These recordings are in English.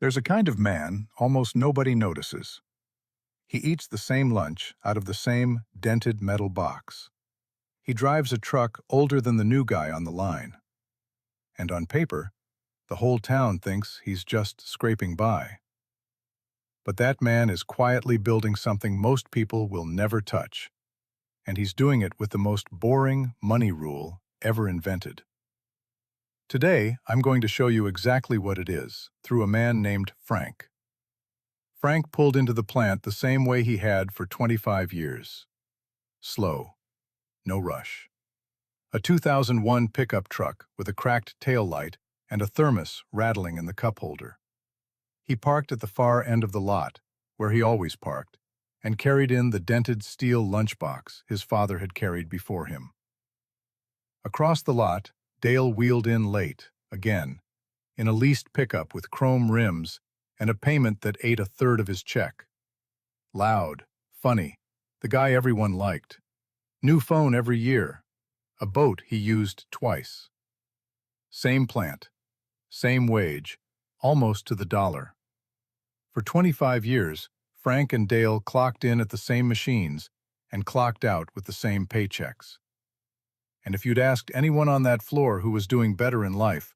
There's a kind of man almost nobody notices. He eats the same lunch out of the same dented metal box. He drives a truck older than the new guy on the line. And on paper, the whole town thinks he's just scraping by. But that man is quietly building something most people will never touch. And he's doing it with the most boring money rule ever invented. Today, I'm going to show you exactly what it is, through a man named Frank. Frank pulled into the plant the same way he had for 25 years. Slow. No rush. A 2001 pickup truck with a cracked tail light and a thermos rattling in the cup holder. He parked at the far end of the lot, where he always parked, and carried in the dented steel lunchbox his father had carried before him. Across the lot, Dale wheeled in late, again, in a leased pickup with chrome rims and a payment that ate a third of his check. Loud, funny, the guy everyone liked. New phone every year. A boat he used twice. Same plant. Same wage, almost to the dollar. For 25 years, Frank and Dale clocked in at the same machines and clocked out with the same paychecks. And if you'd asked anyone on that floor who was doing better in life,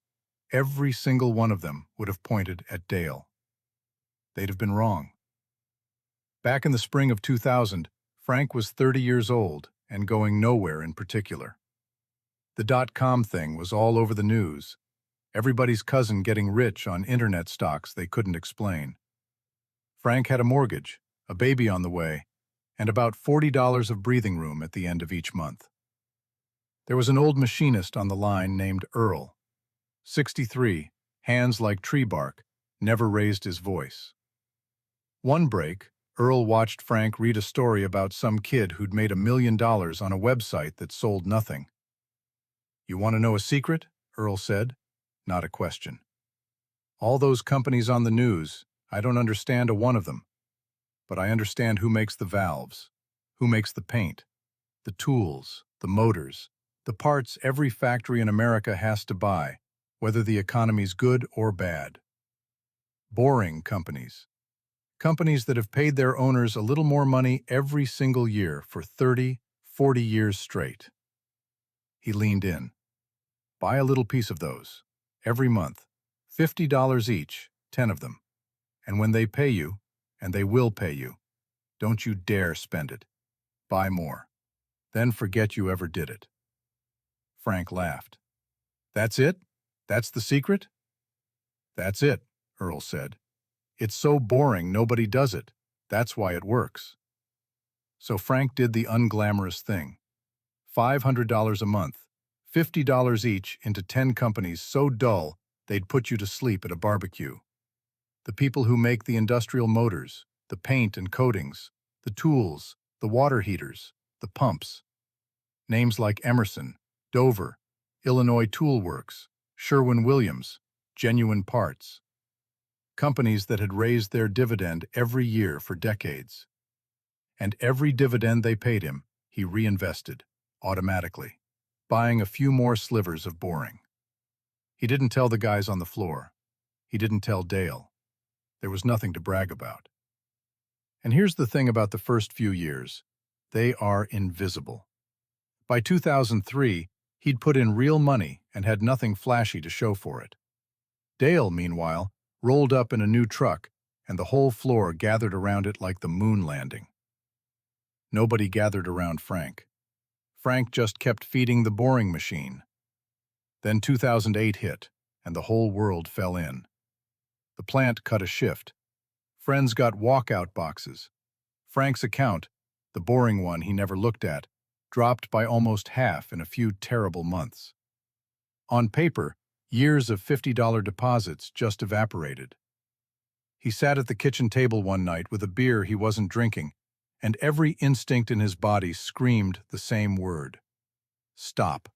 every single one of them would have pointed at Dale. They'd have been wrong. Back in the spring of 2000, Frank was 30 years old and going nowhere in particular. The dot-com thing was all over the news. Everybody's cousin getting rich on internet stocks they couldn't explain. Frank had a mortgage, a baby on the way, and about $40 of breathing room at the end of each month. There was an old machinist on the line named Earl. 63, hands like tree bark, never raised his voice. One break, Earl watched Frank read a story about some kid who'd made $1 million on a website that sold nothing. "You want to know a secret?" Earl said. Not a question. "All those companies on the news, I don't understand a one of them. But I understand who makes the valves, who makes the paint, the tools, the motors, the parts every factory in America has to buy, whether the economy's good or bad. Boring companies. Companies that have paid their owners a little more money every single year for 30, 40 years straight." He leaned in. "Buy a little piece of those, every month, $50 each, 10 of them. And when they pay you, and they will pay you, don't you dare spend it. Buy more. Then forget you ever did it." Frank laughed. "That's it? That's the secret?" "That's it," Earl said. "It's so boring nobody does it. That's why it works." So Frank did the unglamorous thing. $500 a month, $50 each into 10 companies so dull they'd put you to sleep at a barbecue. The people who make the industrial motors, the paint and coatings, the tools, the water heaters, the pumps. Names like Emerson, Dover, Illinois Tool Works, Sherwin-Williams, Genuine Parts. Companies that had raised their dividend every year for decades. And every dividend they paid him, he reinvested, automatically, buying a few more slivers of boring. He didn't tell the guys on the floor. He didn't tell Dale. There was nothing to brag about. And here's the thing about the first few years. They are invisible. By 2003, he'd put in real money and had nothing flashy to show for it. Dale, meanwhile, rolled up in a new truck, and the whole floor gathered around it like the moon landing. Nobody gathered around Frank. Frank just kept feeding the boring machine. Then 2008 hit, and the whole world fell in. The plant cut a shift. Friends got walkout boxes. Frank's account, the boring one he never looked at, dropped by almost half in a few terrible months. On paper, years of $50 deposits just evaporated. He sat at the kitchen table one night with a beer he wasn't drinking, and every instinct in his body screamed the same word. Stop.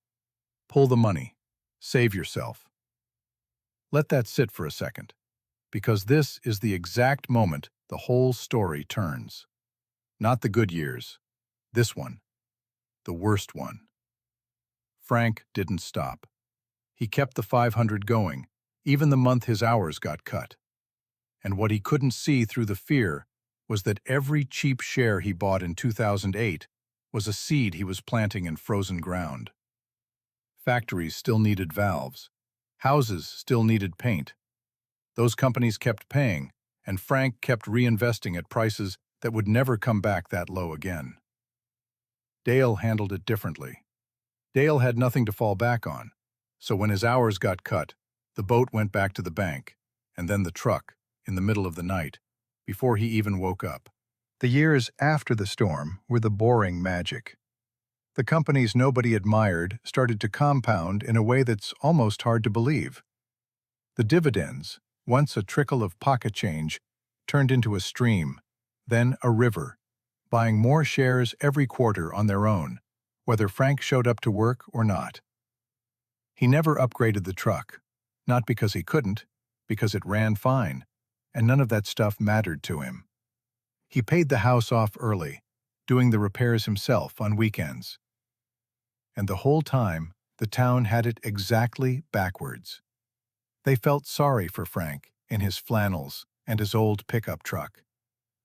Pull the money. Save yourself. Let that sit for a second, because this is the exact moment the whole story turns. Not the good years. This one. The worst one. Frank didn't stop. He kept the 500 going, even the month his hours got cut. And what he couldn't see through the fear was that every cheap share he bought in 2008 was a seed he was planting in frozen ground. Factories still needed valves. Houses still needed paint. Those companies kept paying, and Frank kept reinvesting at prices that would never come back that low again. Dale handled it differently. Dale had nothing to fall back on, so when his hours got cut, the boat went back to the bank, and then the truck, in the middle of the night, before he even woke up. The years after the storm were the boring magic. The companies nobody admired started to compound in a way that's almost hard to believe. The dividends, once a trickle of pocket change, turned into a stream, then a river, buying more shares every quarter on their own, whether Frank showed up to work or not. He never upgraded the truck, not because he couldn't, because it ran fine, and none of that stuff mattered to him. He paid the house off early, doing the repairs himself on weekends. And the whole time, the town had it exactly backwards. They felt sorry for Frank in his flannels and his old pickup truck.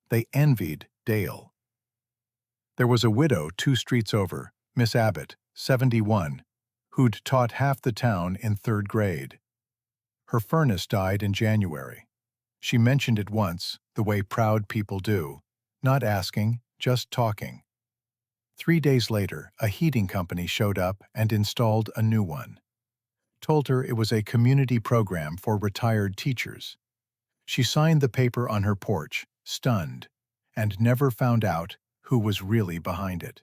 They envied Dale. There was a widow 2 streets over, Miss Abbott, 71, who'd taught half the town in 3rd grade. Her furnace died in January. She mentioned it once, the way proud people do, not asking, just talking. 3 days later, a heating company showed up and installed a new one. Told her it was a community program for retired teachers. She signed the paper on her porch, stunned, and never found out who was really behind it.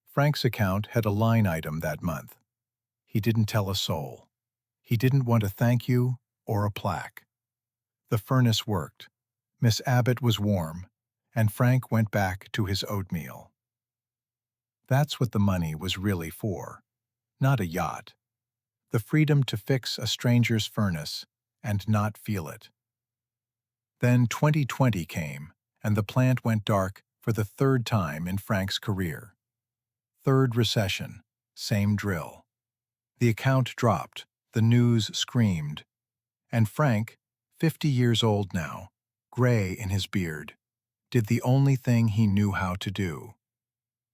Frank's account had a line item that month. He didn't tell a soul. He didn't want a thank you or a plaque. The furnace worked. Miss Abbott was warm, and Frank went back to his oatmeal. That's what the money was really for, not a yacht. The freedom to fix a stranger's furnace and not feel it. Then 2020 came, and the plant went dark for the 3rd time in Frank's career. 3rd recession, same drill. The account dropped, the news screamed, and Frank, 50 years old now, gray in his beard, did the only thing he knew how to do.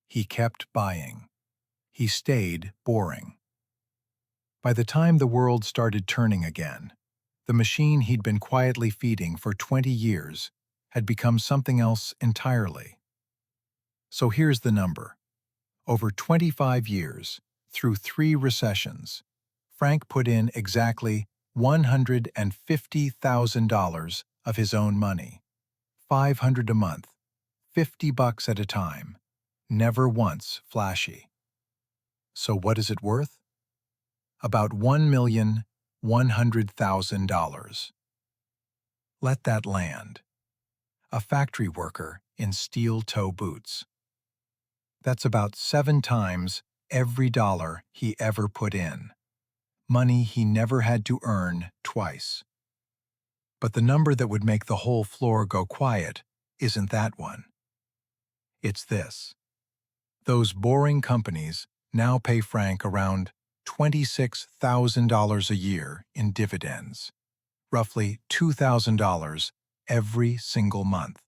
He kept buying. He stayed boring. By the time the world started turning again, the machine he'd been quietly feeding for 20 years had become something else entirely. So here's the number. Over 25 years, through 3 recessions, Frank put in exactly $150,000 of his own money. $500 a month, $50 at a time, never once flashy. So what is it worth? About $1,100,000. Let that land. A factory worker in steel-toe boots. That's about 7 times every dollar he ever put in. Money he never had to earn twice. But the number that would make the whole floor go quiet isn't that one. It's this. Those boring companies now pay Frank around $26,000 a year in dividends, roughly $2,000 every single month,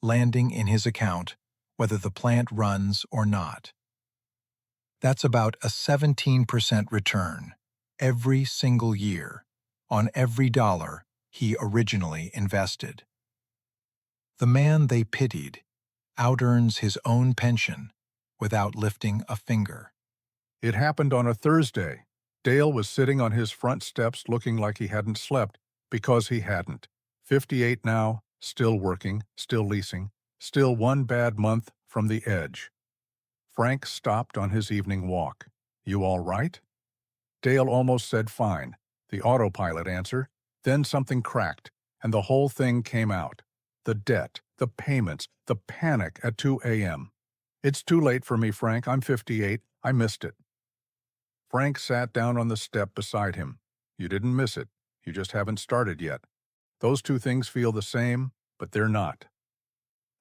landing in his account whether the plant runs or not. That's about a 17% return every single year on every dollar he originally invested. The man they pitied out-earns his own pension without lifting a finger. It happened on a Thursday. Dale was sitting on his front steps looking like he hadn't slept, because he hadn't. 58 now, still working, still leasing, still 1 bad month from the edge. Frank stopped on his evening walk. "You all right?" Dale almost said fine, the autopilot answer. Then something cracked, and the whole thing came out. The debt, the payments, the panic at 2 a.m. "It's too late for me, Frank. I'm 58. I missed it." Frank sat down on the step beside him. "You didn't miss it. You just haven't started yet. Those 2 things feel the same, but they're not.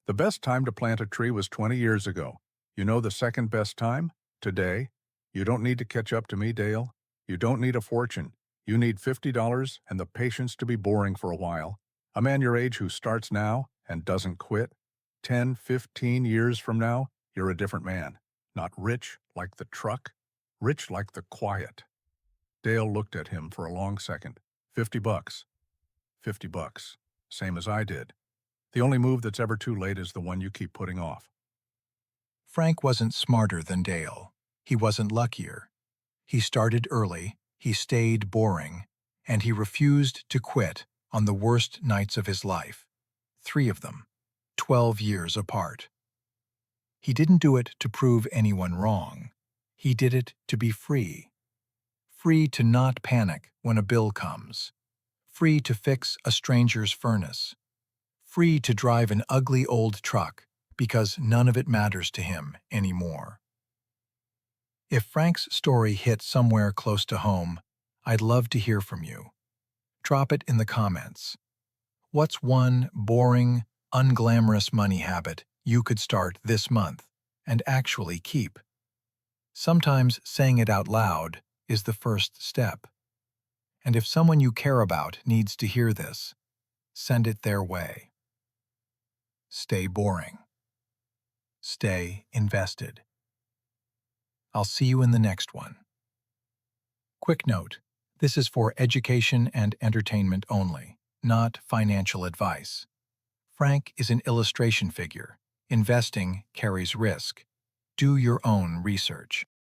The best time to plant a tree was 20 years ago. You know the second best time? Today. You don't need to catch up to me, Dale. You don't need a fortune. You need $50 and the patience to be boring for a while. A man your age who starts now and doesn't quit, 10, 15 years from now, you're a different man. Not rich like the truck, rich like the quiet. Dale looked at him for a long second. $50. $50. Same as I did. The only move that's ever too late is the one you keep putting off. Frank wasn't smarter than Dale. He wasn't luckier. He started early, he stayed boring, and he refused to quit on the worst nights of his life. 3 of them, 12 years apart. He didn't do it to prove anyone wrong. He did it to be free. Free to not panic when a bill comes. Free to fix a stranger's furnace. Free to drive an ugly old truck because none of it matters to him anymore. If Frank's story hit somewhere close to home, I'd love to hear from you. Drop it in the comments. What's one boring, unglamorous money habit you could start this month and actually keep? Sometimes saying it out loud is the first step. And if someone you care about needs to hear this, send it their way. Stay boring. Stay invested. I'll see you in the next one. Quick note, this is for education and entertainment only, not financial advice. Frank is an illustration figure. Investing carries risk. Do your own research.